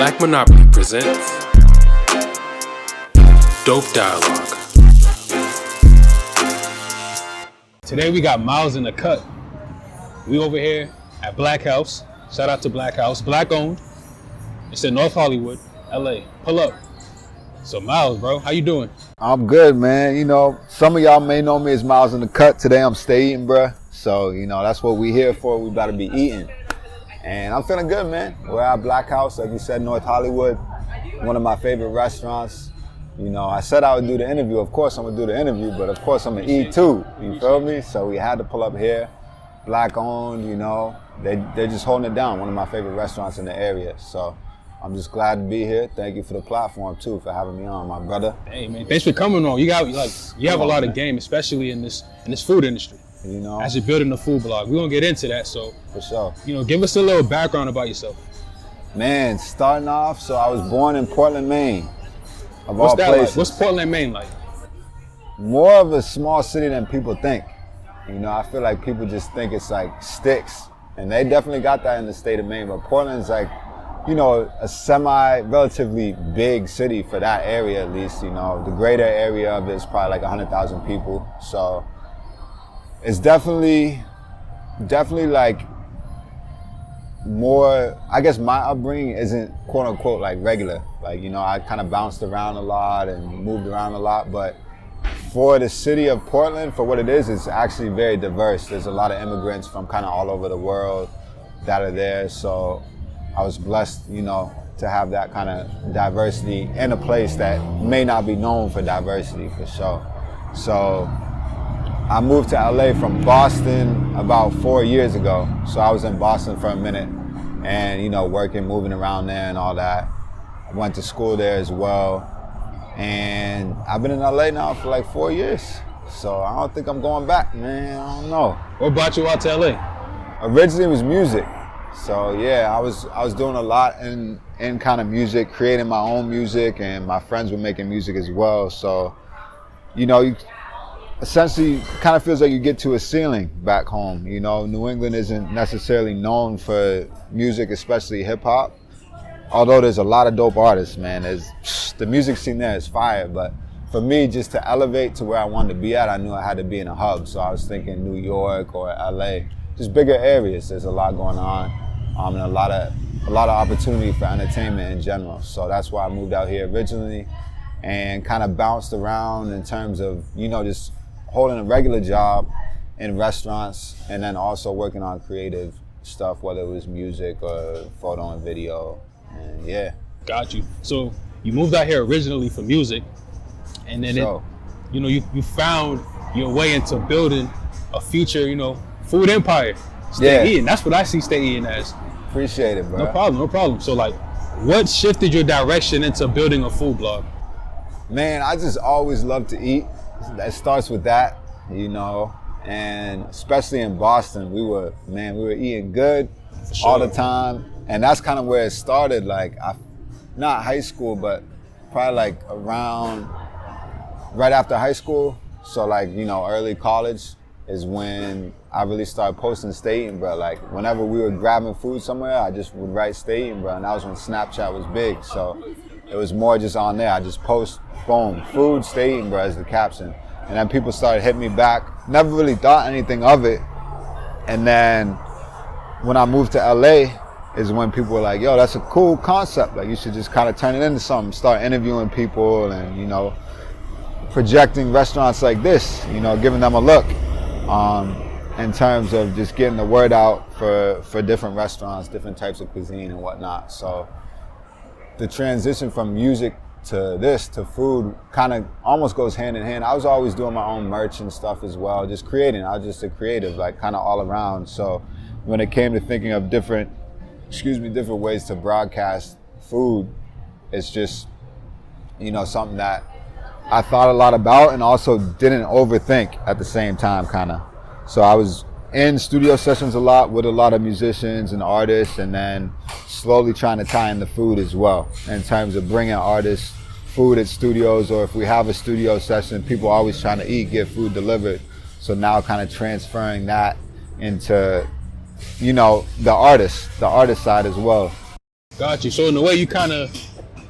BlxckMonopoly presents Dope Dialogue. Today we got Miles in the cut. We over here at Black House. Shout out to Black House. Black owned. It's in North Hollywood, LA. Pull up. So Miles, bro, how you doing? I'm good, man. You know, some of y'all may know me as Miles in the cut. Today I'm stay eating, bruh. So, you know, that's what we here for. We about to be eating. And I'm feeling good, man. We're at Black House, like you said, North Hollywood. One of my favorite restaurants. You know, I said I would do the interview. Of course I'm going to do the interview, but of course I'm going to eat too. You feel me? So we had to pull up here. Black owned, you know. They're just holding it down. One of my favorite restaurants in the area. So I'm just glad to be here. Thank you for the platform too, for having me on, my brother. Hey man, thanks for coming on. You have a lot of game, especially in this food industry. You know, as you're building a food blog, we're gonna get into that. So for sure, you know, give us a little background about yourself. Man, starting off, so I was born in Portland, Maine. Of all that places. like? What's Portland, Maine like? More of a small city than people think. You know, I feel like people just think it's like sticks, and they definitely got that in the state of Maine. But Portland's like, you know, a relatively big city for that area at least. You know, the greater area of it is probably like 100,000 people. So it's definitely like more, I guess my upbringing isn't quote unquote like regular. Like, you know, I kind of bounced around a lot and moved around a lot, but for the city of Portland, for what it is, it's actually very diverse. There's a lot of immigrants from kind of all over the world that are there. So I was blessed, you know, to have that kind of diversity in a place that may not be known for diversity, for sure. So I moved to LA from Boston about 4 years ago. So I was in Boston for a minute and, you know, working, moving around there and all that. I went to school there as well. And I've been in LA now for like 4 years. So I don't think I'm going back, man. I don't know. What brought you out to LA? Originally it was music. So yeah, I was doing a lot in kind of music, creating my own music, and my friends were making music as well. So, you know, you essentially kind of feels like you get to a ceiling back home. You know, New England isn't necessarily known for music, especially hip hop. Although there's a lot of dope artists, man. The music scene there is fire, but for me, just to elevate to where I wanted to be at, I knew I had to be in a hub. So I was thinking New York or LA, just bigger areas. There's a lot going on, and a lot of opportunity for entertainment in general. So that's why I moved out here originally, and kind of bounced around in terms of, you know, just holding a regular job in restaurants, and then also working on creative stuff, whether it was music or photo and video. And yeah. Got you. So you moved out here originally for music, and then you found your way into building a future, you know, food empire. Stay Eatin. That's what I see Stay Eatin as. Appreciate it, bro. No problem. So like, what shifted your direction into building a food blog? Man, I just always love to eat. That starts with that, you know, and especially in Boston, we were eating good all the time. And that's kind of where it started, like, not high school, but probably like around right after high school. So like, you know, early college is when I really started posting Stay Eatin, bro. Like whenever we were grabbing food somewhere, I just would write Stay Eatin, bro. And that was when Snapchat was big. So it was more just on there. I just post, boom, food, Stay Eatin, bro, as the caption. And then people started hitting me back. Never really thought anything of it. And then when I moved to LA, is when people were like, yo, that's a cool concept. Like, you should just kind of turn it into something. Start interviewing people and, you know, projecting restaurants like this, you know, giving them a look in terms of just getting the word out for different restaurants, different types of cuisine and whatnot. So the transition from music to this, to food, kind of almost goes hand in hand. I was always doing my own merch and stuff as well, just creating. I was just a creative, like kind of all around. So when it came to thinking of different ways to broadcast food, it's just, you know, something that I thought a lot about and also didn't overthink at the same time, kind of. So I was in studio sessions a lot with a lot of musicians and artists, and then slowly trying to tie in the food as well, in terms of bringing artists food at studios, or if we have a studio session, people are always trying to eat, get food delivered. So now kind of transferring that into, you know, the artist side as well. Got you. So in a way, you kind of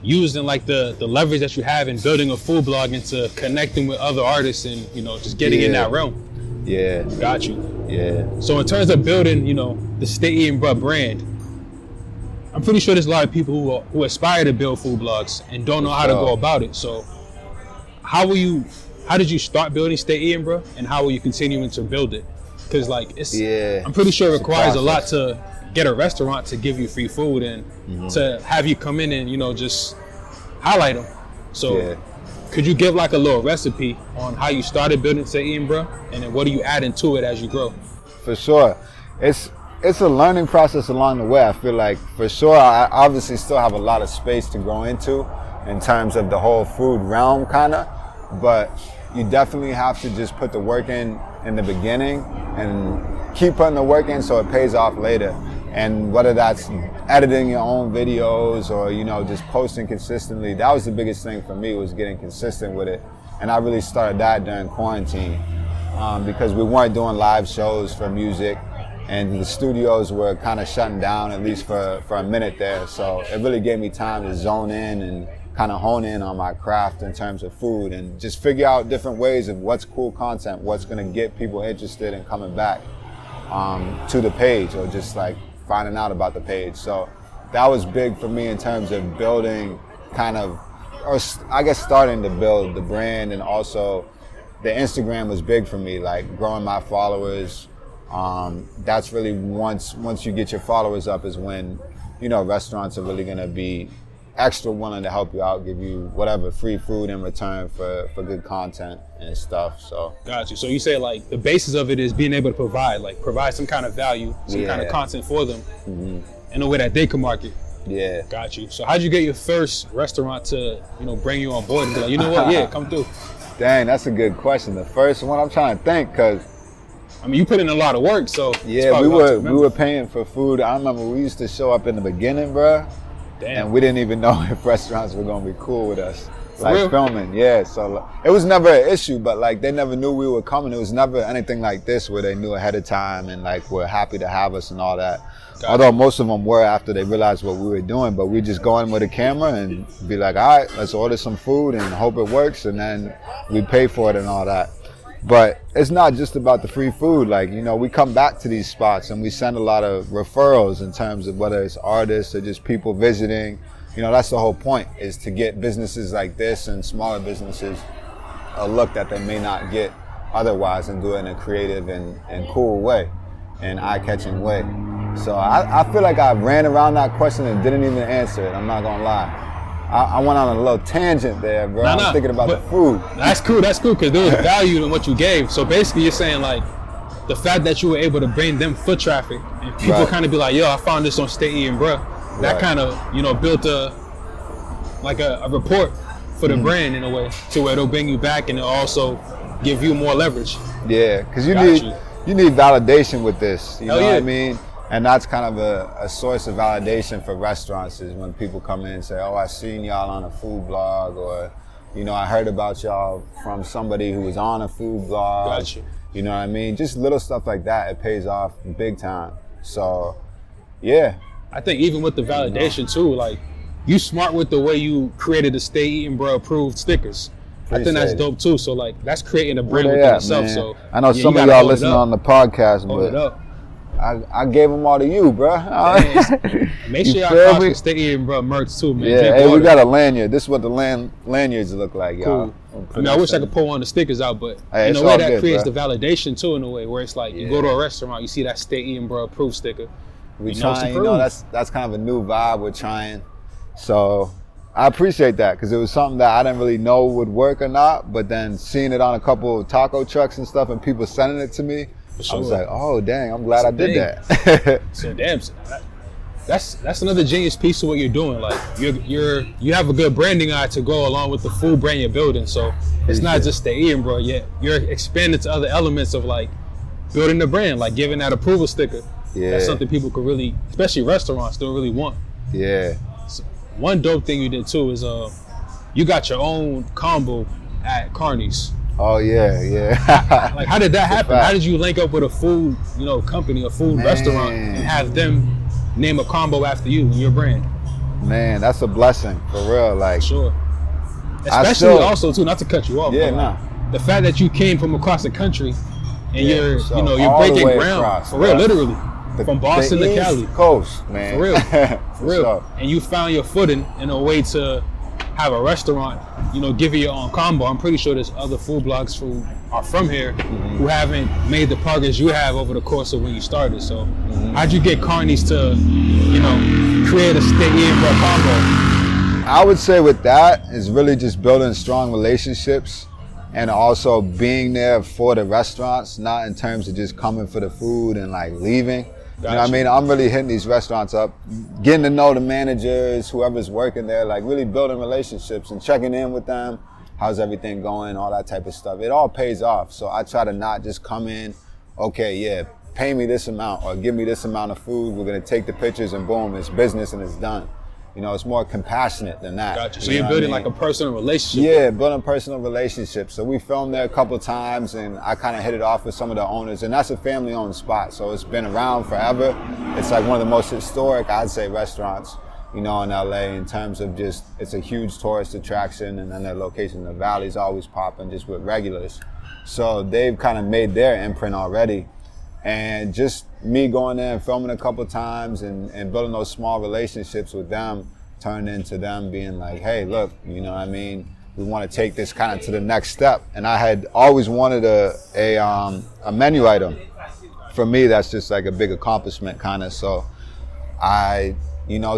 using like the leverage that you have in building a food blog into connecting with other artists and, you know, just getting in that realm. Yeah. Got you. Yeah. So in terms of building, you know, the Stay Eatin' Bruh brand, I'm pretty sure there's a lot of people who aspire to build food blogs and don't know how to go about it. So how did you start building Stay Eatin' Bruh, and how will you continuing to build it? Because like I'm pretty sure it requires a lot to get a restaurant to give you free food and to have you come in and, you know, just highlight them. So could you give like a little recipe on how you started building Stay Eatin' Bruh, and then what do you add into it as you grow? For sure. It's a learning process along the way. I feel like for sure I obviously still have a lot of space to grow into in terms of the whole food realm kind of, but you definitely have to just put the work in the beginning and keep putting the work in so it pays off later. And whether that's editing your own videos or, you know, just posting consistently, that was the biggest thing for me, was getting consistent with it. And I really started that during quarantine because we weren't doing live shows for music, and the studios were kind of shutting down, at least for a minute there. So it really gave me time to zone in and kind of hone in on my craft in terms of food and just figure out different ways of what's cool content, what's going to get people interested in coming back to the page, or just like finding out about the page. So that was big for me in terms of building kind of, or I guess starting to build the brand. And also the Instagram was big for me, like growing my followers. That's really once you get your followers up is when, you know, restaurants are really going to be extra willing to help you out, give you whatever free food in return for good content and stuff. So got you. So you say like the basis of it is being able to provide some kind of value, some kind of content for them in a way that they can market. Yeah. Got you. So how'd you get your first restaurant to, you know, bring you on board and be like, you know what, yeah, come through? Dang, that's a good question. The first one, I'm trying to think, because I mean, you put in a lot of work, so yeah, we were paying for food. I remember we used to show up in the beginning, bro. Damn. And we didn't even know if restaurants were gonna be cool with us, like real? filming. Yeah, so it was never an issue, but like they never knew we were coming. It was never anything like this where they knew ahead of time and like were happy to have us and all that. Although most of them were after they realized what we were doing, but we just go in with a camera and be like, all right, let's order some food and hope it works, and then we pay for it and all that. But it's not just about the free food. Like, you know, we come back to these spots and we send a lot of referrals in terms of whether it's artists or just people visiting. You know, that's the whole point, is to get businesses like this and smaller businesses a look that they may not get otherwise, and do it in a creative and cool way, and eye-catching way. So I feel like I ran around that question and didn't even answer it. I'm not gonna lie. I went on a little tangent there, bro. I'm thinking about the food. That's cool, because there was value in what you gave. So basically you're saying like the fact that you were able to bring them foot traffic and people kind of be like, yo, I found this on Stay Eatin' Bruh. That kind of, you know, built a report for the brand in a way, to where it'll bring you back and it'll also give you more leverage. Yeah, because you need validation with this. You know what I mean? And that's kind of a source of validation for restaurants, is when people come in and say, oh, I seen y'all on a food blog, or, you know, I heard about y'all from somebody who was on a food blog. Gotcha. You know what I mean? Just little stuff like that, it pays off big time. So, yeah. I think even with the validation too, like, you smart with the way you created the Stay Eatin' Bruh approved stickers. I think that's dope too. So like, that's creating a brand within itself. Man. So I know some of y'all listening on the podcast, but I gave them all to you, bro. Make sure y'all copy Stay Eatin' Bruh merch too, man. Yeah, hey, we got a lanyard. This is what the lanyards look like, y'all. Cool. I mean, I wish I could pull one of the stickers out, but in a way that creates the validation too, in a way where it's like you go to a restaurant, you see that Stay Eatin' Bruh approved sticker. We trying, you know, that's kind of a new vibe we're trying. So I appreciate that, because it was something that I didn't really know would work or not, but then seeing it on a couple of taco trucks and stuff and people sending it to me, I was like, oh dang, I'm glad I did that. So damn, that's another genius piece of what you're doing. Like you have a good branding eye to go along with the food brand you're building. So it's not just Stay Eatin' Bruh, yet you're expanding to other elements of like building the brand, like giving that approval sticker. Yeah. That's something people could really, especially restaurants, don't really want. Yeah. So one dope thing you did too is you got your own combo at Carney's. Oh yeah. Like, how did that happen? How did you link up with a food, you know, company, a food restaurant, and have them name a combo after you and your brand? Man, that's a blessing for real. Like, Sure. Especially also too, not to cut you off. Yeah, but nah. The fact that you came from across the country and Yeah, you're all the breaking way ground across, for real, bruh. literally. From Boston to Cali. East Coast, man. For real. For real. Sure. And you found your footing in a way to have a restaurant, give you your own combo. I'm pretty sure there's other food blogs who are from here who haven't made the progress you have over the course of when you started. So how'd you get Carnies to, create a stay in for a combo? I would say with that is really just building strong relationships and also being there for the restaurants, not in terms of just coming for the food and like leaving. You know what I mean? I'm really hitting these restaurants up, getting to know the managers, whoever's working there, like really building relationships and checking in with them. How's everything going? All that type of stuff. It all pays off. So I try to not just come in, okay, yeah, pay me this amount or give me this amount of food. We're going to take the pictures and boom, it's business and it's done. It's more compassionate than that. Gotcha. So you're building like a personal relationship. Yeah, building personal relationships. So we filmed there a couple of times and I kind of hit it off with some of the owners. And that's a family-owned spot. So it's been around forever. It's like one of the most historic, I'd say, restaurants, in LA in terms of just, it's a huge tourist attraction. And then their location in the valley's always popping just with regulars. So they've kind of made their imprint already. And just me going there and filming a couple times and building those small relationships with them turned into them being like, hey, look, we want to take this kind of to the next step. And I had always wanted a menu item. For me, that's just like a big accomplishment kind of. So I,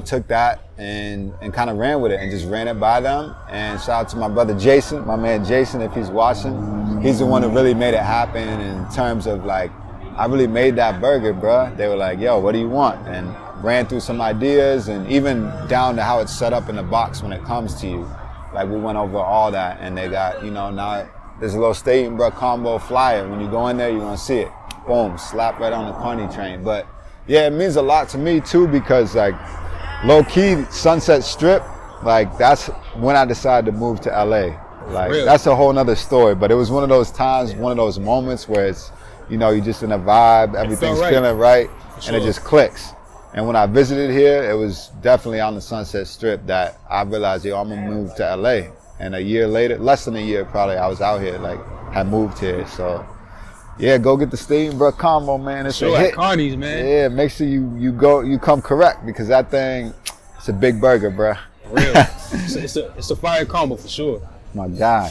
took that and kind of ran with it and just ran it by them. And shout out to my brother Jason, my man Jason, if he's watching. He's the one who really made it happen in terms of like, I really made that burger, bruh. They were like, yo, what do you want? And ran through some ideas and even down to how it's set up in the box when it comes to you. Like we went over all that and they got, now there's a little Stay Eatin, bruh combo flyer. When you go in there, you're gonna see it. Boom, slap right on the Carney train. But yeah, it means a lot to me too because like low key Sunset Strip, like that's when I decided to move to LA. Like that's a whole nother story. But it was one of those times, one of those moments where it's, you're just in a vibe, everything's feeling right, and it just clicks. And when I visited here, it was definitely on the Sunset Strip that I realized, I'm gonna move to LA. And a year later, less than a year probably, I was out here, had moved here. So, yeah, go get the Stay Eatin, bruh combo, man. It's a hit. Carnies, man. Yeah, make sure you come correct because that thing, it's a big burger, bruh. For real. It's a fire combo for sure. My God.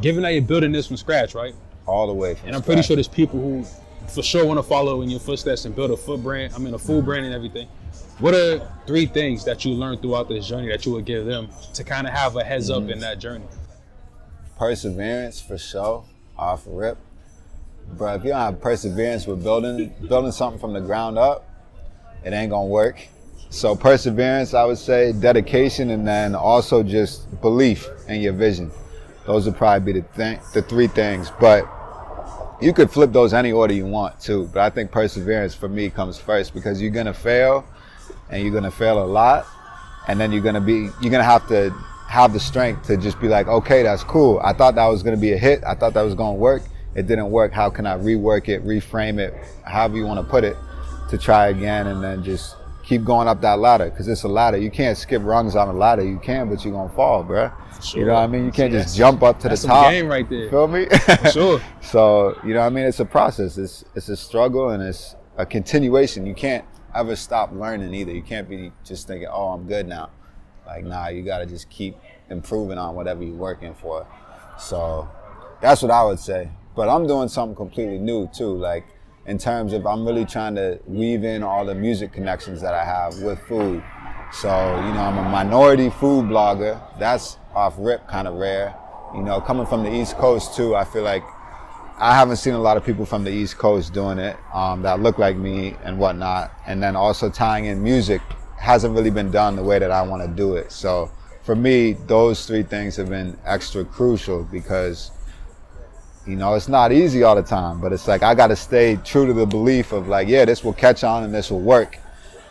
Given that you're building this from scratch, right? All the way from And I'm pretty sure there's people who for sure want to follow in your footsteps and build a food brand and everything. What are 3 things that you learned throughout this journey that you would give them to kind of have a heads up in that journey? Perseverance for sure, off rip. But if you don't have perseverance with building something from the ground up, it ain't gonna work. So perseverance, I would say, dedication, and then also just belief in your vision. Those would probably be the 3 things. But you could flip those any order you want too. But I think perseverance for me comes first because you're gonna fail and you're gonna fail a lot. And then you're gonna have to have the strength to just be like, okay, that's cool. I thought that was gonna be a hit. I thought that was gonna work. It didn't work. How can I rework it, reframe it, however you wanna put it, to try again and then just keep going up that ladder, because it's a ladder. You can't skip rungs on a ladder. You can, but you're going to fall, bruh. Sure. You know what I mean? You can't just jump up to the top. That's game right there. Feel me? Sure. So, you know what I mean? It's a process. It's a struggle and it's a continuation. You can't ever stop learning either. You can't be just thinking, oh, I'm good now. Like, nah, you got to just keep improving on whatever you're working for. So that's what I would say. But I'm doing something completely new too. Like, in terms of I'm really trying to weave in all the music connections that I have with food. So, you know, I'm a minority food blogger. That's off rip kind of rare. You know, coming from the East Coast too, I feel like I haven't seen a lot of people from the East Coast doing it that look like me and whatnot. And then also tying in music hasn't really been done the way that I want to do it. So for me, those 3 things have been extra crucial because, you know, it's not easy all the time, but it's like I got to stay true to the belief of like, yeah, this will catch on and this will work.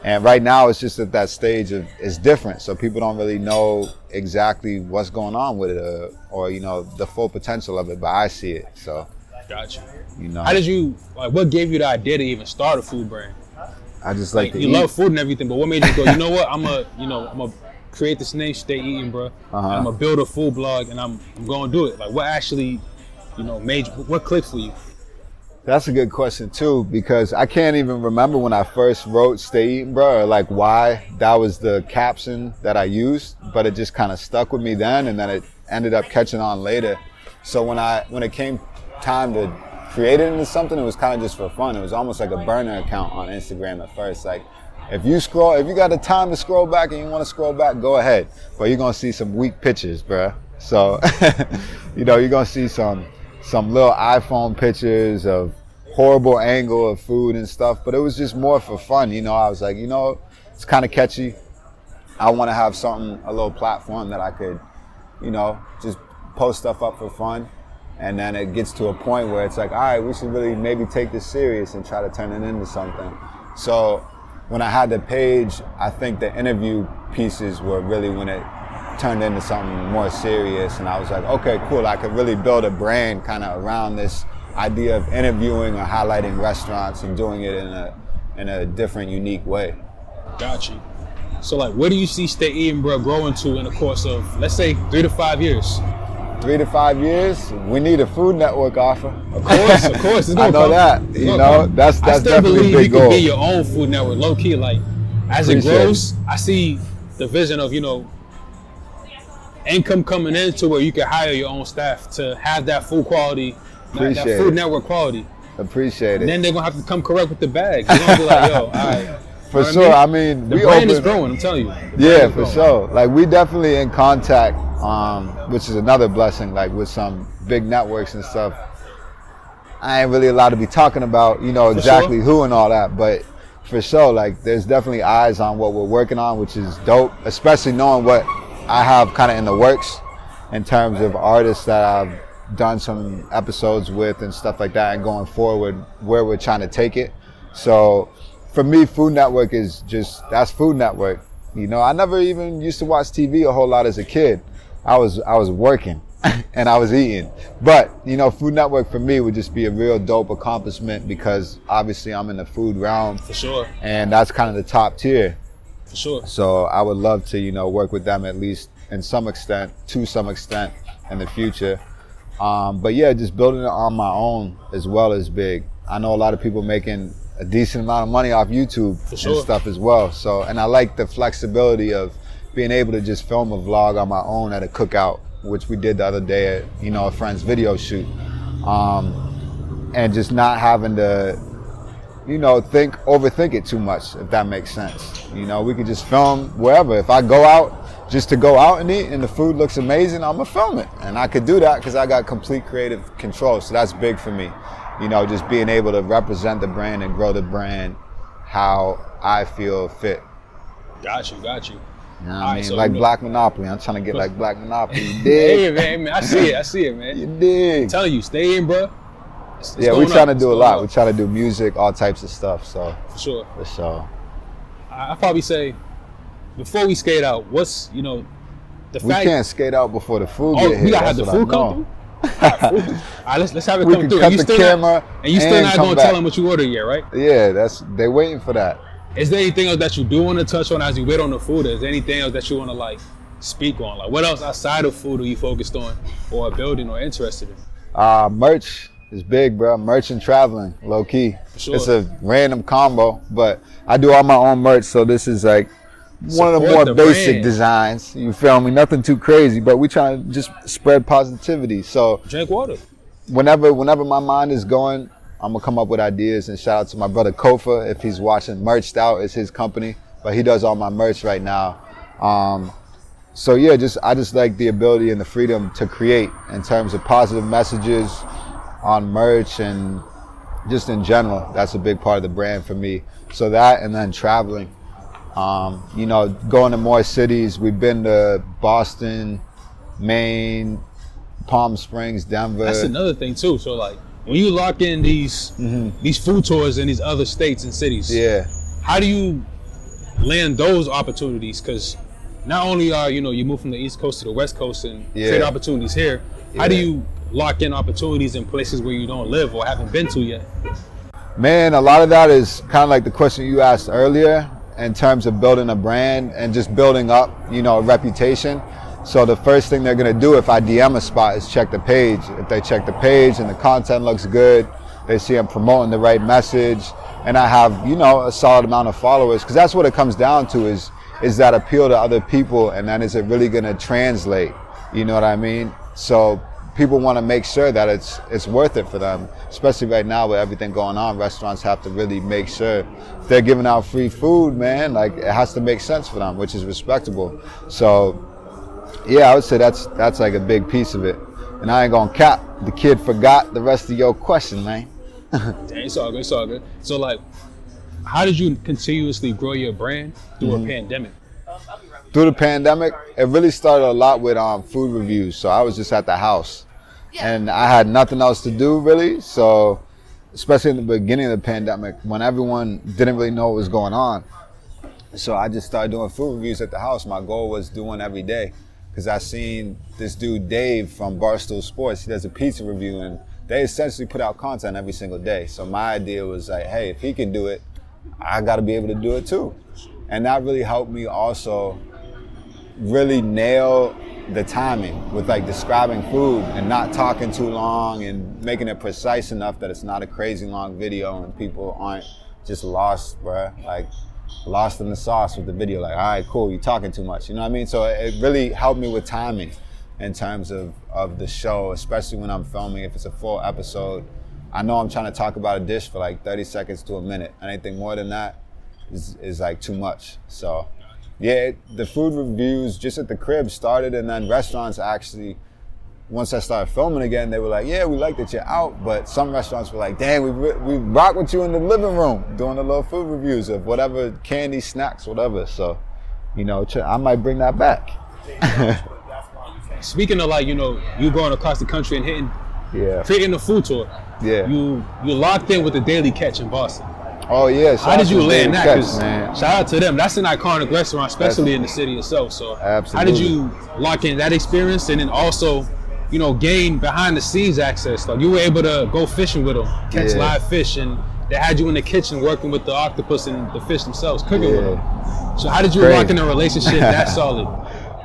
And right now it's just at that stage of it's different. So people don't really know exactly what's going on with it or you know, the full potential of it, but I see it. So, gotcha. You know, how did you, like, what gave you the idea to even start a food brand? I just like to you eat. love food and everything, but what made you go, you know what, I'm gonna create this name, Stay Eatin, bro. And I'm gonna build a food blog, and I'm gonna do it. Like, what actually, what clicked for you? That's a good question too, because I can't even remember when I first wrote Stay Eatin, bro, or like why that was the caption that I used, but it just kind of stuck with me then, and then it ended up catching on later. So when it came time to create it into something, it was kind of just for fun. It was almost like a burner account on Instagram at first. Like, if you got the time to scroll back and you want to scroll back, go ahead. But you're gonna see some weak pictures, bro. So, you're gonna see some little iPhone pictures of horrible angle of food and stuff. But it was just more for fun. I was like, it's kind of catchy. I want to have a little platform that I could, just post stuff up for fun. And then it gets to a point where it's like, all right, we should really maybe take this serious and try to turn it into something. So when I had the page, I think the interview pieces were really when it turned into something more serious. And I was like, okay, cool. I could really build a brand kind of around this idea of interviewing or highlighting restaurants and doing it in a different, unique way. Got you. So, like, what do you see Stay Eatin, bro, growing to in the course of, let's say, 3 to 5 years? 3 to 5 years, we need a food network offer. Of course. I know that. That's definitely a big goal. I still believe you could be your own food network, low key. Like, as it grows, I see the vision of, income coming into where you can hire your own staff to have that food quality, that food network quality. Appreciate it. And then they're gonna have to come correct with the bag. They're gonna be like, yo, all right. For sure. I mean, the brand is growing. I'm telling you. Yeah, for sure. Like, we definitely in contact, which is another blessing. Like, with some big networks and stuff. I ain't really allowed to be talking about, exactly who and all that, but for sure, like, there's definitely eyes on what we're working on, which is dope. Especially knowing what I have kind of in the works in terms of artists that I've done some episodes with and stuff like that, and going forward where we're trying to take it. So for me, Food Network is that's Food Network. I never even used to watch TV a whole lot as a kid. I was working and I was eating. But, Food Network for me would just be a real dope accomplishment, because obviously I'm in the food realm. For sure. And that's kind of the top tier. For sure. So I would love to, work with them at least to some extent in the future. But yeah, just building it on my own as well is big. I know a lot of people making a decent amount of money off YouTube and stuff as well. So, and I like the flexibility of being able to just film a vlog on my own at a cookout, which we did the other day at, a friend's video shoot. And just not having to, overthink it too much, if that makes sense. We could just film wherever. If I go out just to go out and eat and the food looks amazing, I'm gonna film it. And I could do that because I got complete creative control. So that's big for me. Just being able to represent the brand and grow the brand how I feel fit. Got you. You know what I mean? So like BlxckMonopoly. I'm trying to get like BlxckMonopoly. You dig? Hey, man. I see it, man. You dig? I'm telling you, Stay in, bro. Yeah, we're trying to do a lot. We're trying to do music, all types of stuff. So For sure. I'll probably say, before we skate out, what's, the fact... We can't skate out before the food get here. We gotta have the food come through? All right, let's have it come through. Cut the camera and you still not gonna tell them what you ordered yet, right? Yeah, they waiting for that. Is there anything else that you do want to touch on as you wait on the food? Is there anything else that you want to speak on? Like, what else outside of food are you focused on or building or interested in? Merch is big, bro. Merch and traveling, low key. Sure. It's a random combo, but I do all my own merch, so this is like one of the more basic designs. You feel me? Nothing too crazy, but we try to just spread positivity. So drink water. Whenever my mind is going, I'm gonna come up with ideas. And shout out to my brother Kofa, if he's watching. Merched Out is his company, but he does all my merch right now. So yeah, I just like the ability and the freedom to create in terms of positive messages on merch and just in general. That's a big part of the brand for me. So that, and then traveling. Going to more cities. We've been to Boston, Maine, Palm Springs, Denver. That's another thing too. So when you lock in these food tours in these other states and cities, how do you land those opportunities? Because not only are you move from the East Coast to the West Coast and create opportunities here, how do you lock in opportunities in places where you don't live or haven't been to yet? Man, a lot of that is kind of like the question you asked earlier in terms of building a brand and just building up, a reputation. So the first thing they're gonna do if I DM a spot is check the page. If they check the page and the content looks good, they see I'm promoting the right message, and I have, a solid amount of followers, because that's what it comes down to is that appeal to other people, and then is it really gonna translate? You know what I mean? So people want to make sure that it's worth it for them, especially right now with everything going on. Restaurants have to really make sure if they're giving out free food, man, like it has to make sense for them, which is respectable. So yeah, I would say that's like a big piece of it. And I ain't gonna cap, the kid forgot the rest of your question, man. Dang, it's all good. So like, how did you continuously grow your brand through a pandemic? Through the pandemic, it really started a lot with food reviews. So I was just at the house, and I had nothing else to do really. So, especially in the beginning of the pandemic, when everyone didn't really know what was going on. So I just started doing food reviews at the house. My goal was doing every day, because I seen this dude Dave from Barstool Sports. He does a pizza review, and they essentially put out content every single day. So my idea was like, hey, if he can do it, I got to be able to do it too. And that really helped me also really nail the timing with like describing food and not talking too long and making it precise enough that it's not a crazy long video and people aren't just lost, bruh, like lost in the sauce with the video. Like, all right, cool, you're talking too much. You know what I mean? So it really helped me with timing in terms of the show, especially when I'm filming. If it's a full episode, I know I'm trying to talk about a dish for like 30 seconds to a minute. Anything more than that is like too much. So yeah, the food reviews just at the crib started, and then restaurants actually, once I started filming again, they were like, yeah, we like that you're out, but some restaurants were like, dang, we rock with you in the living room doing the little food reviews of whatever, candy, snacks, whatever. So, I might bring that back. Speaking of like, you going across the country and creating a food tour. Yeah. You locked in with the Daily Catch in Boston. Oh yeah. How did you land that? Man. Shout out to them. That's an iconic restaurant, especially in the city itself. So absolutely. How did you lock in that experience, and then also, gain behind the scenes access? Like you were able to go fishing with them, catch live fish, and they had you in the kitchen working with the octopus and the fish themselves, cooking with them. So how did you lock in a relationship that solid?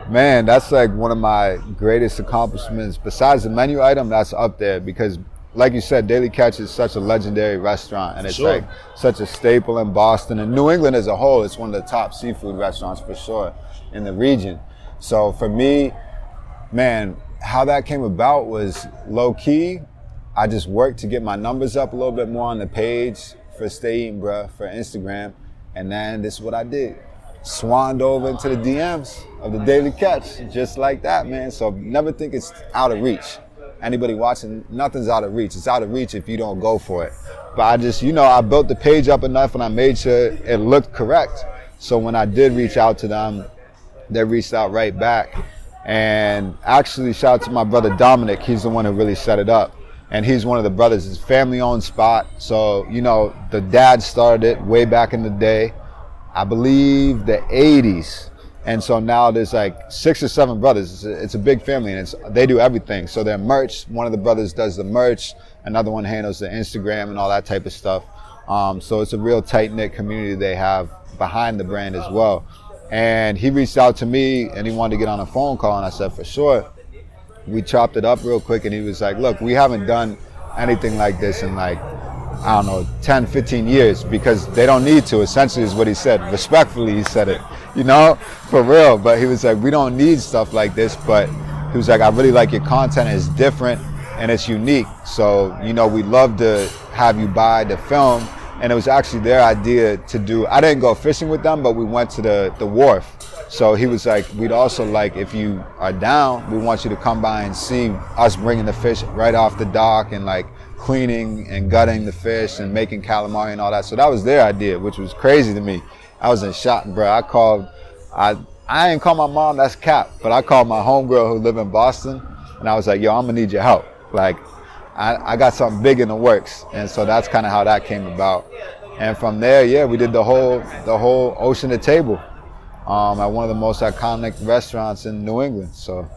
Man, that's like one of my greatest accomplishments. Besides the menu item, that's up there, because like you said, Daily Catch is such a legendary restaurant, and it's like such a staple in Boston and New England as a whole. It's one of the top seafood restaurants for sure in the region. So for me, man, how that came about was low key. I just worked to get my numbers up a little bit more on the page for Stay Eatin', bruh, for Instagram. And then this is what I did. Swanned over into the DMs of the Daily Catch, just like that, man. So never think it's out of reach. Anybody watching, nothing's out of reach. It's out of reach if you don't go for it. But I just, I built the page up enough and I made sure it looked correct. So when I did reach out to them, they reached out right back. And actually, shout out to my brother Dominic. He's the one who really set it up. And he's one of the brothers. It's a family-owned spot. So, the dad started it way back in the day. I believe the 80s. And so now there's like 6 or 7 brothers. It's a big family, and they do everything. So their merch, one of the brothers does the merch, another one handles the Instagram and all that type of stuff. So it's a real tight-knit community they have behind the brand as well. And he reached out to me and he wanted to get on a phone call, and I said, for sure. We chopped it up real quick, and he was like, look, we haven't done anything like this in like, 10, 15 years, because they don't need to, essentially is what he said. Respectfully, he said it, for real. But he was like, we don't need stuff like this. But he was like, I really like your content. It's different and it's unique. So, we'd love to have you buy the film. And it was actually their idea to do, I didn't go fishing with them, but we went to the wharf. So he was like, we'd also like, if you are down, we want you to come by and see us bringing the fish right off the dock and like cleaning and gutting the fish and making calamari and all that. So that was their idea, which was crazy to me. I was in shock, bro. I ain't call my mom, that's cap, but I called my homegirl who lived in Boston, and I was like, yo, I'm gonna need your help. Like, I got something big in the works. And so that's kind of how that came about. And from there, we did the whole ocean to table at one of the most iconic restaurants in New England. So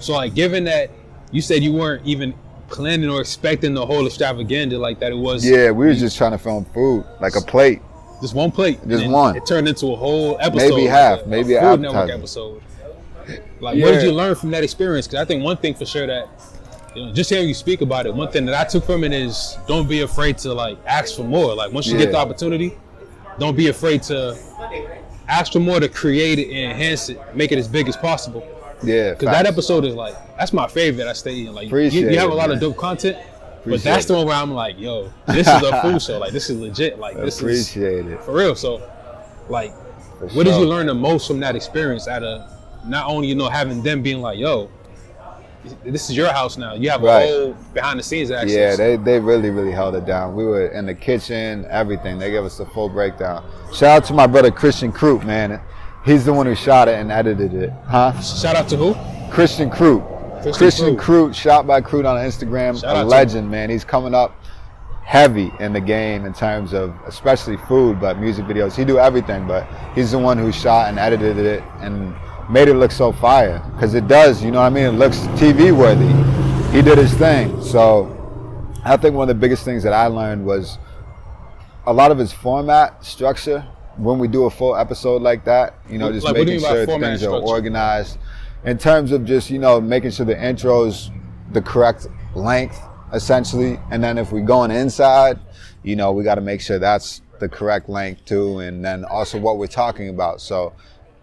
like, given that you said you weren't even planning or expecting the whole extravaganza like that. It was Yeah, we were just trying to film food, like a plate. just one plate. Just and one. It turned into a whole episode. Maybe half, a maybe an Food Network appetizer. episode. Like, what did you learn from that experience? Because I think one thing for sure that, just hearing you speak about it, one thing that I took from it is don't be afraid to like ask for more. Like once you get the opportunity, don't be afraid to ask for more, to create it and enhance it, make it as big as possible. Yeah, Because that episode is like, that's my favorite I stay in. Like you have a lot of dope content, but that's the one where I'm like, yo, this is a food show. Like this is legit. Like this is it. for real. So like, what did you learn the most from that experience out of not only, having them being like, yo, this is your house now. You have a whole behind the scenes access. Yeah, they really, really held it down. We were in the kitchen, everything. They gave us a full breakdown. Shout out to my brother Christian Crute, man. He's the one who shot it and edited it. Shout out to who? Christian Crute. Christian Crute, shot by Crute on Instagram. A legend, man. He's coming up heavy in the game in terms of especially food, but music videos. He do everything, but he's the one who shot and edited it and made it look so fire, because it does, you know what I mean? It looks TV worthy. He did his thing. So I think one of the biggest things that I learned was a lot of his format structure. When we do a full episode like that, just like, making sure things are organized in terms of just, making sure the intro's the correct length, essentially. And then if we're going inside, we got to make sure that's the correct length too. And then also what we're talking about. So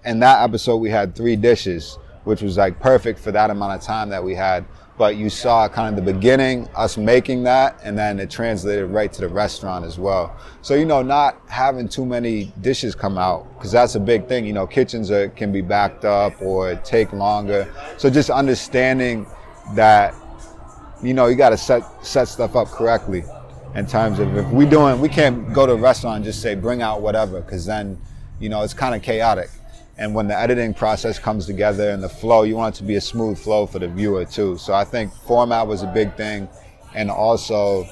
in that episode, we had 3 dishes, which was like perfect for that amount of time that we had. But you saw kind of the beginning, us making that, and then it translated right to the restaurant as well. So, not having too many dishes come out, because that's a big thing. Kitchens can be backed up or take longer. So just understanding that, you got to set stuff up correctly in terms of if we can't go to a restaurant and just say, bring out whatever, because then, it's kind of chaotic. And when the editing process comes together and the flow, you want it to be a smooth flow for the viewer too. So I think format was a big thing. And also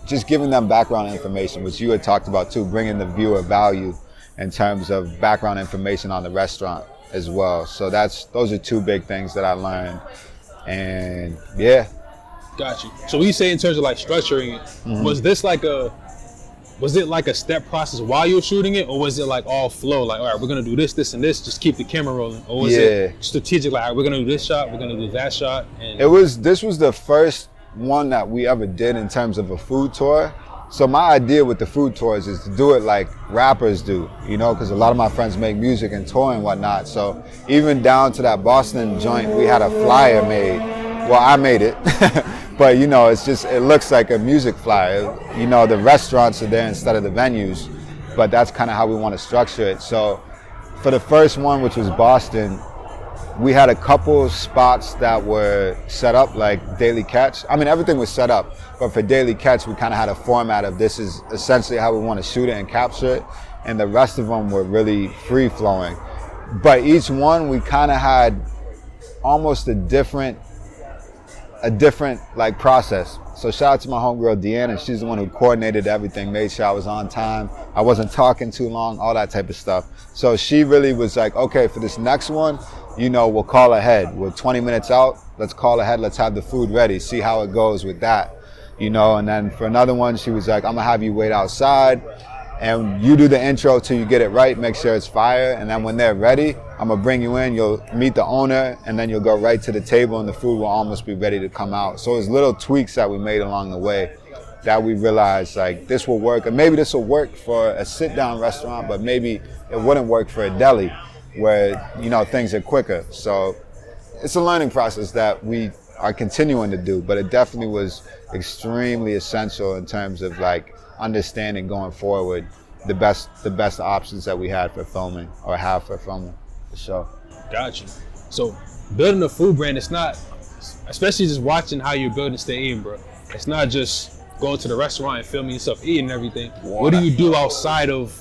just giving them background information, which you had talked about too, bringing the viewer value in terms of background information on the restaurant as well. So those are 2 big things that I learned. And yeah. Got you. So what you say in terms of like structuring it, was it like a step process while you were shooting it, or was it like all flow? Like, all right, we're gonna do this, this, and this. Just keep the camera rolling. Or was it strategic? Like, all right, we're gonna do this shot, we're gonna do that shot. And This was the first one that we ever did in terms of a food tour. So my idea with the food tours is to do it like rappers do, because a lot of my friends make music and tour and whatnot. So even down to that Boston joint, we had a flyer made. Well, I made it. But, it looks like a music flyer. The restaurants are there instead of the venues, but that's kind of how we want to structure it. So for the first one, which was Boston, we had a couple spots that were set up like Daily Catch. I mean, everything was set up, but for Daily Catch, we kind of had a format of this is essentially how we want to shoot it and capture it. And the rest of them were really free flowing. But each one, we kind of had almost a different like process. So shout out to my homegirl Deanna. She's the one who coordinated everything, made sure I was on time, I wasn't talking too long, all that type of stuff. So she really was like, okay, for this next one, we'll call ahead. We're 20 minutes out, let's call ahead, let's have the food ready, see how it goes with that. And then for another one, she was like, I'm gonna have you wait outside and you do the intro till you get it right, make sure it's fire, and then when they're ready, I'm gonna bring you in, you'll meet the owner, and then you'll go right to the table and the food will almost be ready to come out. So it's little tweaks that we made along the way that we realized like this will work, and maybe this will work for a sit-down restaurant, but maybe it wouldn't work for a deli where, things are quicker. So it's a learning process that we are continuing to do, but it definitely was extremely essential in terms of like understanding going forward the best options that we had for filming or have for filming the show. Got you. So building a food brand, it's not, especially just watching how you're building Stay Eatin, bro. It's not just going to the restaurant and filming yourself eating and everything. What do you do outside of,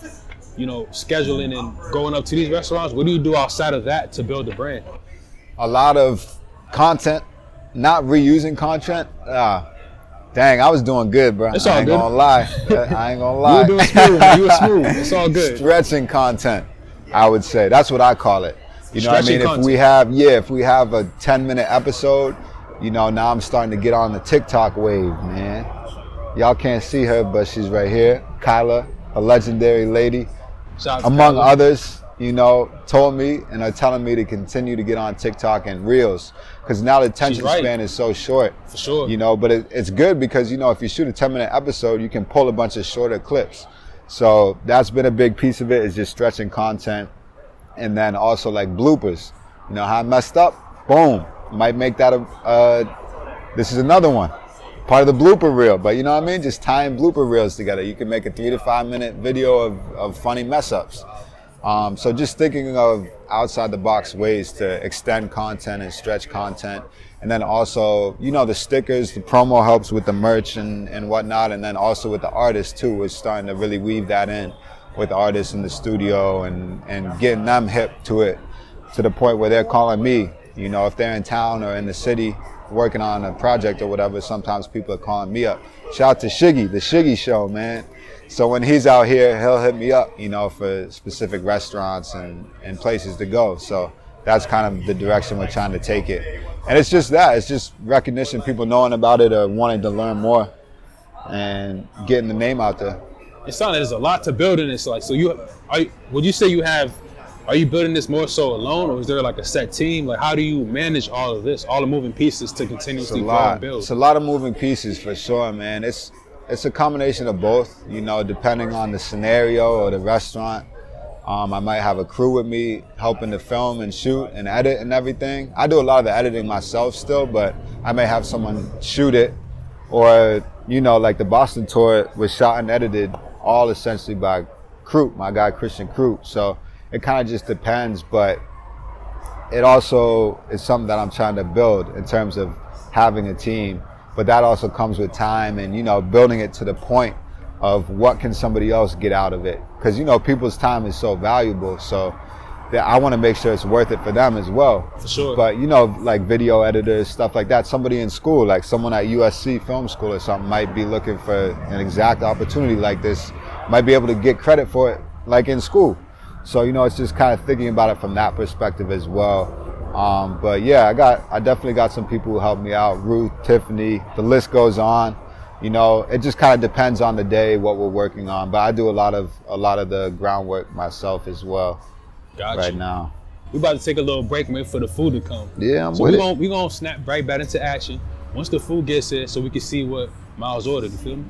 scheduling and going up to these restaurants? What do you do outside of that to build a brand? A lot of content, not reusing content. Dang, I was doing good, bro. It's all I ain't good. Gonna lie. I ain't gonna lie. You were doing smooth, man. You were smooth. It's all good. Stretching content, I would say. That's what I call it. You know what I mean? Stretching If we have a 10-minute episode, you know, now I'm starting to get on the TikTok wave, man. Y'all can't see her, but she's right here. Kyla, a legendary lady, Shout out to among Kyla. others, you know, told me and are telling me to continue to get on TikTok and Reels, because now the attention right. span is so short. For sure. You know, but it's good because, you know, if you shoot a 10-minute episode, you can pull a bunch of shorter clips. So that's been a big piece of it, is just stretching content. And then also like bloopers. You know how I messed up? Boom. Might make that this is another one. Part of the blooper reel. But you know what I mean? Just tying blooper reels together. You can make a 3 to 5 minute video of funny mess ups. So just thinking of outside the box ways to extend content and stretch content. And then also, you know, the stickers, the promo helps with the merch and whatnot. And then also with the artists too, we're starting to really weave that in with artists in the studio and getting them hip to it, to the point where they're calling me, you know, if they're in town or in the city working on a project or whatever, sometimes people are calling me up. Shout out to Shiggy, the Shiggy Show, man. So when he's out here, he'll hit me up, you know, for specific restaurants and places to go. So that's kind of the direction we're trying to take it. And it's just that, it's just recognition, people knowing about it or wanting to learn more and getting the name out there. It sounds like there's a lot to build in this. Like, so would you say are you building this more so alone, or is there like a set team? Like, how do you manage all of this, all the moving pieces to continuously grow and build? It's a lot of moving pieces for sure, man. It's a combination of both, you know, depending on the scenario or the restaurant. I might have a crew with me helping to film and shoot and edit and everything. I do a lot of the editing myself still, but I may have someone shoot it. Or, you know, like the Boston tour was shot and edited all essentially by Croot, my guy Christian Croot. So it kind of just depends, but it also is something that I'm trying to build in terms of having a team. But that also comes with time and, you know, building it to the point of what can somebody else get out of it. Because, you know, people's time is so valuable. So that I want to make sure it's worth it for them as well. For sure. But, you know, like video editors, stuff like that, somebody in school, like someone at USC Film School or something might be looking for an exact opportunity like this, might be able to get credit for it like in school. So, you know, it's just kind of thinking about it from that perspective as well. But yeah, I definitely got some people who help me out. Ruth, Tiffany, the list goes on. You know, it just kind of depends on the day, what we're working on. But I do a lot of the groundwork myself as well. Gotcha. Right now. We're about to take a little break and wait for the food to come. Yeah, I'm so with it. We're going to snap right back into action once the food gets here so we can see what Miles ordered, you feel me?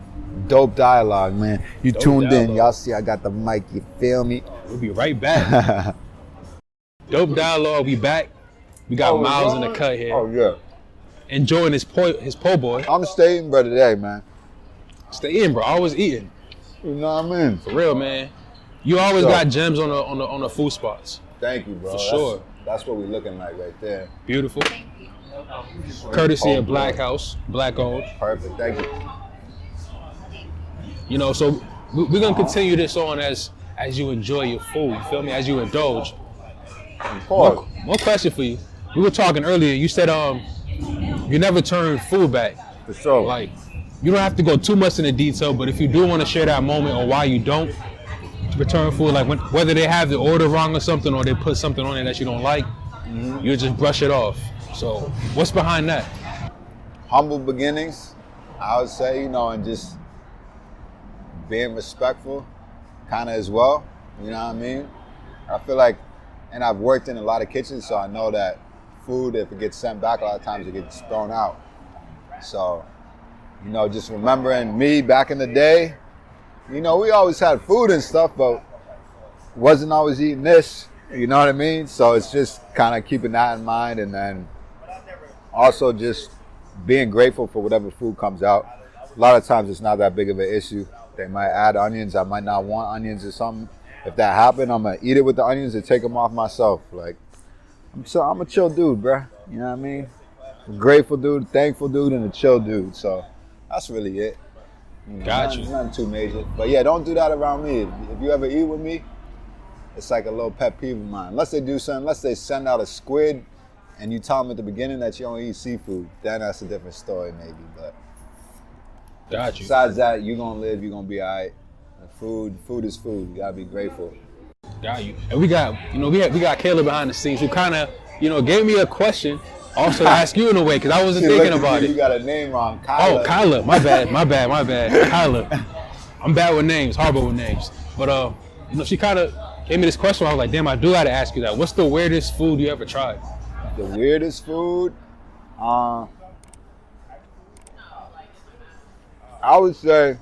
Dope dialogue, man. You Dope tuned dialogue. in. Y'all see I got the mic, you feel me? We'll be right back. Dope dialogue, we back. We got Miles in the cut here. Oh, yeah. Enjoying his po' boy. I'm staying, bro, today, man. Stay in, bro. Always eating. You know what I mean? For real, man. You always got gems on the food spots. Thank you, bro. For sure. That's what we're looking like right there. Beautiful. Courtesy of Black House, Black owned. Perfect. Thank you. You know, so we're gonna continue this on as you enjoy your food. You feel me? As you indulge. One question for you. We were talking earlier. You said you never turn food back. For sure. Like, you don't have to go too much into detail, but if you do want to share that moment or why you don't return food, like whether they have the order wrong or something, or they put something on it that you don't like, you just brush it off. So what's behind that? Humble beginnings, I would say, you know, and just being respectful kind of as well. You know what I mean? I feel like, and I've worked in a lot of kitchens, so I know that food, if it gets sent back, a lot of times it gets thrown out. So, you know, just remembering me back in the day, you know, we always had food and stuff, but wasn't always eating this, you know what I mean? So it's just kind of keeping that in mind, and then also just being grateful for whatever food comes out. A lot of times it's not that big of an issue. They might add onions, I might not want onions or something. If that happened, I'm gonna eat it with the onions and take them off myself. Like, I'm a chill dude, bruh. You know what I mean? A grateful dude, thankful dude, and a chill dude. So that's really it. You know, Got you. Nothing too major. But yeah, don't do that around me. If you ever eat with me, it's like a little pet peeve of mine. Unless they do something, unless they send out a squid and you tell them at the beginning that you don't eat seafood, then that's a different story maybe. But Got you. besides that, you're gonna live, you're gonna be all right. Food is food. You gotta be grateful. Got you. And we got Caleb behind the scenes who kind of, gave me a question also ask you in a way because I wasn't She thinking looked at about me, it. You got a name wrong, Kyla. Oh, Kyla. My bad. Kyla. I'm bad with names, horrible with names. But she kind of gave me this question. I was like, damn, I do gotta ask you that. What's the weirdest food you ever tried? The weirdest food? I would say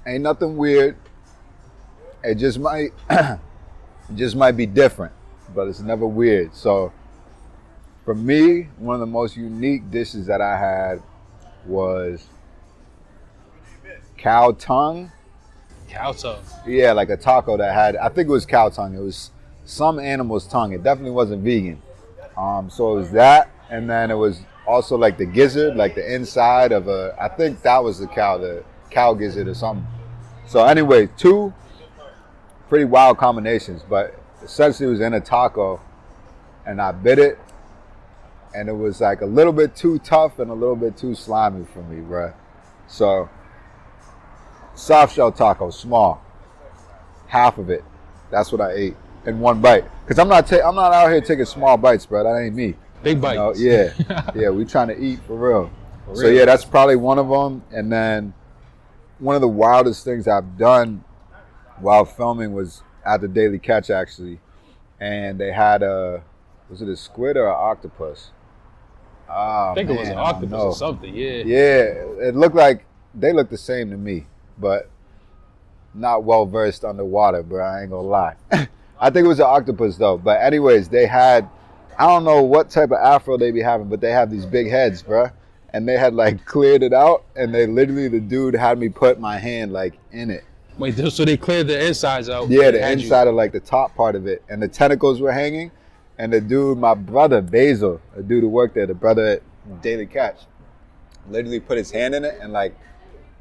ain't nothing weird. It just might be different, but it's never weird. So for me, one of the most unique dishes that I had was cow tongue. Cow tongue. Yeah, like a taco that had, I think it was cow tongue. It was some animal's tongue. It definitely wasn't vegan. So it was that, and then it was also like the gizzard, like the inside of I think that was the cow gizzard or something. So anyway, two pretty wild combinations, but essentially it was in a taco, and I bit it, and it was like a little bit too tough and a little bit too slimy for me, bruh. So soft shell taco, small, half of it. That's what I ate in one bite. Cause I'm not out here taking small bites, bro. That ain't me. Big bites. Yeah, we trying to eat for real. So yeah, that's probably one of them. And then one of the wildest things I've done while filming was at the Daily Catch actually, and they had was it a squid or an octopus? I think it was an octopus or something. Yeah. Yeah, it looked like they looked the same to me, but not well versed underwater, bro. I ain't gonna lie. I think it was an octopus though. But anyways, they had, I don't know what type of afro they be having, but they have these big heads, bro. And they had like cleared it out, and they literally, the dude had me put my hand like in it. Wait, so they cleared the insides out? Yeah, the inside of like the top part of it, and the tentacles were hanging. And the dude, my brother Basil, a dude who worked there, the brother at Daily Catch, literally put his hand in it, and like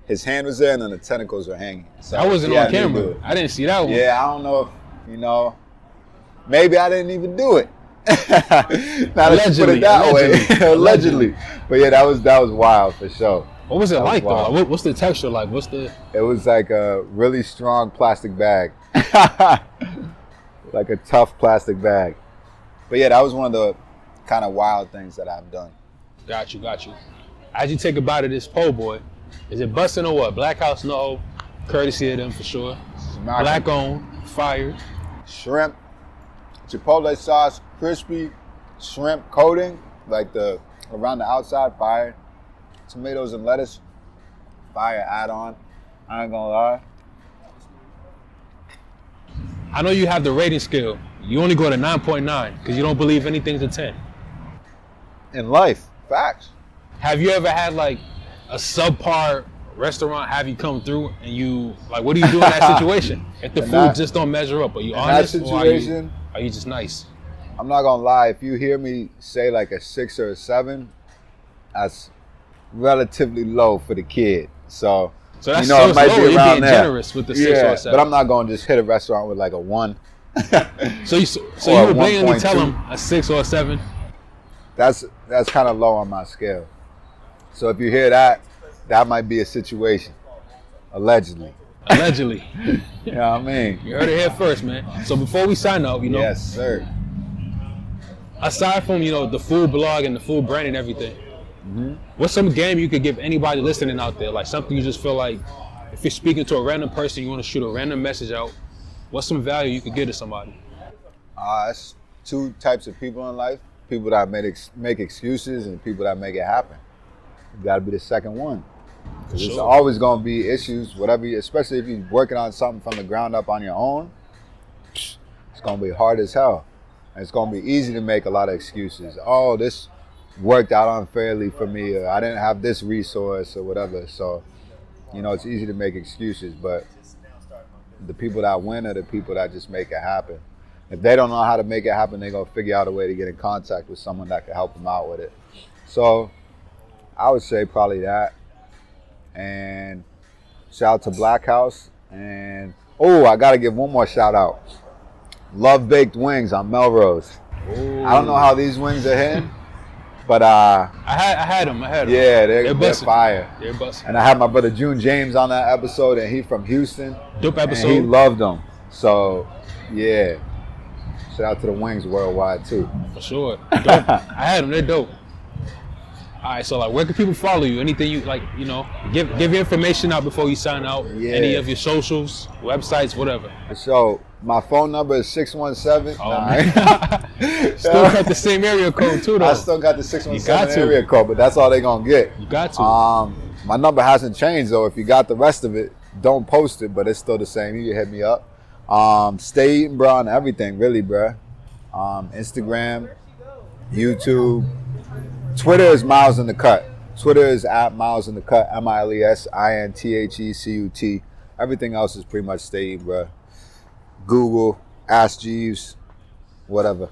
his hand was there, and then the tentacles were hanging. So I wasn't on camera. I didn't see that one. Yeah, I don't know if maybe I didn't even do it. Not Allegedly, put it that way. Allegedly. But yeah, that was wild for sure. What was it like though? Like, what's the texture like? It was like a really strong plastic bag. Like a tough plastic bag. But yeah, that was one of the kind of wild things that I've done. Got you. As you take a bite of this po' boy, is it busting or what? Black House, no. Courtesy of them for sure. Black owned, fired. Shrimp, chipotle sauce, crispy shrimp coating, like around the outside, fire. Tomatoes and lettuce, fire add-on. I ain't gonna lie. I know you have the rating scale. You only go to 9.9 because you don't believe anything's a 10. In life, facts. Have you ever had like a subpar restaurant have you come through and you, like, what do you do in that situation? If the food just don't measure up, are you honest or are you just nice? I'm not gonna lie, if you hear me say like a 6 or a 7, that's relatively low for the kid. So that's it might be around being there. Generous with the 6 or a 7. But I'm not gonna just hit a restaurant with like a 1. So you would blatantly tell them a 6 or a 7? That's kind of low on my scale. So if you hear that, that might be a situation. Allegedly. You know what I mean? You heard it here first, man. So before we sign up, Yes, sir. Aside from, the food blog and the food brand and everything, what's some game you could give anybody listening out there? Like something you just feel like, if you're speaking to a random person, you want to shoot a random message out, what's some value you could give to somebody? It's 2 types of people in life. People that make excuses and people that make it happen. You got to be the second one. Because there's always going to be issues, especially if you're working on something from the ground up on your own, it's going to be hard as hell. And it's going to be easy to make a lot of excuses. Oh, this worked out unfairly for me, or I didn't have this resource or whatever. So, it's easy to make excuses, but the people that win are the people that just make it happen. If they don't know how to make it happen, they're going to figure out a way to get in contact with someone that can help them out with it. So I would say probably that. And shout out to Black House. And, I got to give one more shout out. Love Baked Wings on Melrose. Ooh. I don't know how these wings are hitting, but I had them. Yeah, they're fire. They're busting. And I had my brother June James on that episode, and he from Houston. Dope episode. And he loved them. So, yeah. Shout out to the wings worldwide too. For sure. Dope. I had them. They're dope. All right, so like, where can people follow you? Anything you like, you know, give your information out before you sign out. Yeah. Any of your socials, websites, whatever. So my phone number is 617. Oh, man. Still got the same area code too, though. I still got the You got 617 to. area code, but that's all they gonna get. You got to. My number hasn't changed though. If you got the rest of it, don't post it, but it's still the same. You can hit me up. Stay eating, bro, on everything, really, bro. Instagram, YouTube, Twitter is Miles in the Cut. Twitter is at Miles in the Cut, MilesIntheCut. Everything else is pretty much Stay Eating, bro. Google, Ask Jeeves, whatever.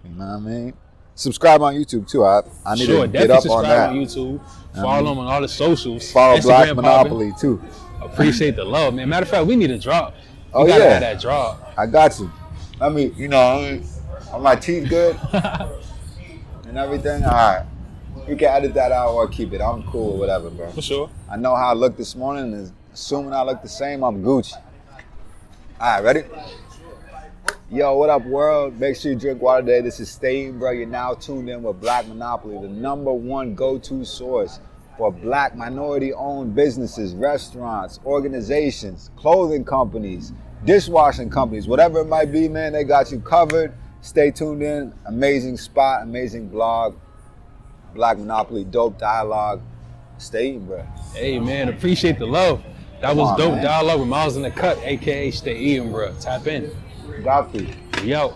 You know what I mean? Subscribe on YouTube too. I need to get up on that. Subscribe on YouTube. Follow them on all the socials. Follow Instagram BlxckMonopoly too. Appreciate the love, man. Matter of fact, we need a drop. Oh, We gotta yeah. have that drop. I got you. I mean, you know, are my teeth good and everything? All right. You can edit that out or keep it. I'm cool with whatever, bro. For sure. I know how I look this morning, and assuming I look the same, I'm Gucci. All right, ready? Yo, what up, world? Make sure you drink water today. This is Staying, bro. You're now tuned in with BlxckMonopoly, the #1 go-to source for Black minority-owned businesses, restaurants, organizations, clothing companies, dishwashing companies, whatever it might be, man, they got you covered. Stay tuned in. Amazing spot, amazing blog. BlxckMonopoly, dope dialogue. Stay eating, bro. Hey, man, appreciate the love. That was on, dope man. dialogue with Miles in the Cut, a.k.a. Stay Eating, bro. Tap in. Got to. We out.